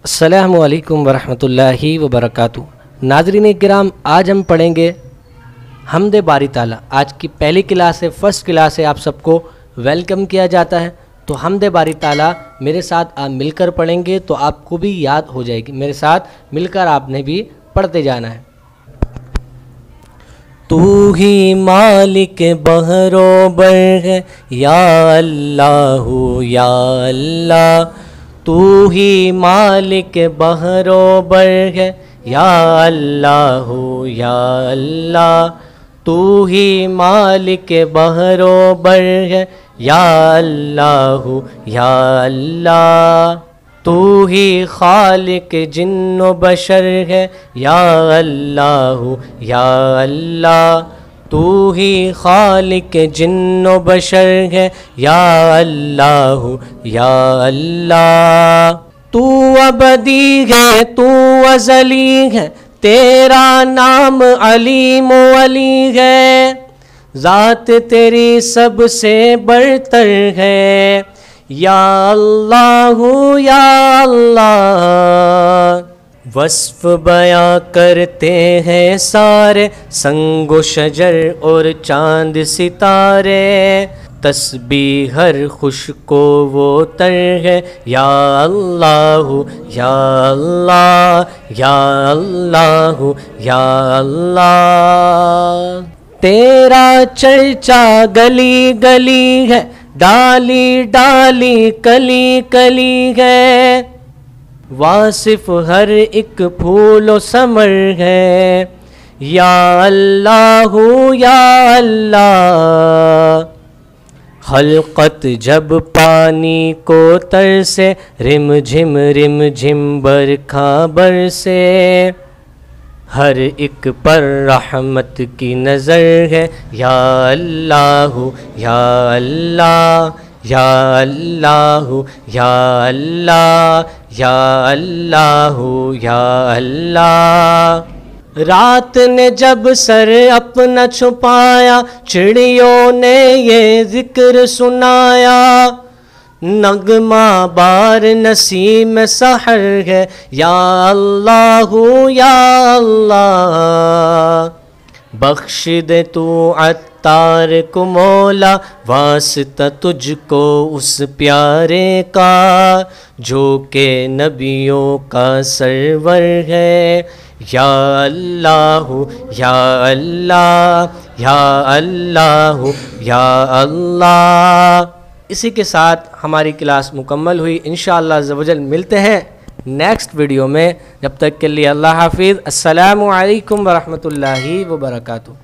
अस्सलामु अलैकुम वरहमतुल्लाहि वबरकातुहू। नाज़रीन किराम, आज हम पढ़ेंगे हम्द बारी ताला। आज की पहली क्लास है, फर्स्ट क्लास है, आप सबको वेलकम किया जाता है। तो हम्द बारी ताला मेरे साथ आप मिलकर पढ़ेंगे तो आपको भी याद हो जाएगी। मेरे साथ मिलकर आपने भी पढ़ते जाना है। तू ही मालिक बहरो बर है या अल्लाह या अल्लाह। तू ही मालिक बहरो बर है या अल्लाह या अल्लाह। तू ही मालिक बहरो बर है या अल्लाह या अल्लाह। तू ही खालिक जिन्नो बशर है या अल्लाह या अल्लाह। तू ही खालिक जिन्नो बशर है या अल्लाह या अल्लाह। तू अबदी है, तू अज़ली है, तेरा नाम अलीम अली है। ज़ात तेरी सबसे बरतर है या अल्लाह या अल्लाह। वस्फ बयां करते हैं सारे संगो शजर और चांद सितारे। तस्बीह हर खुश को वो तर है या अल्लाह या अल्लाह या अल्लाह या अल्लाह। तेरा चर्चा गली गली है, डाली डाली कली कली है। वासिफ हर एक फूलो समर है या अल्लाह या अल्लाह। खलकत जब पानी को तरसे, रिम झिम बरखा बरसे। हर एक पर रहमत की नज़र है या अल्लाह या अल्लाह या अल्लाह या अल्लाह या अल्लाह या अल्लाह। रात ने जब सर अपना छुपाया, चिड़ियों ने ये जिक्र सुनाया। नगमा बार नसीम सहर है या अल्लाह या अल्लाह। बख्श दे तू अत्तार को मौला, वास्ता तुझको उस प्यारे का जो के नबियों का सरवर है या अल्लाह या अल्लाह या अल्लाह या अल्लाह। इसी के साथ हमारी क्लास मुकम्मल हुई। इंशाअल्लाह अज़्ज़ व जल मिलते हैं नेक्स्ट वीडियो में। जब तक के लिए अल्लाह हाफिज़। अस्सलामु अलैकुम वरहमतुल्लाहि वबरकातुहू।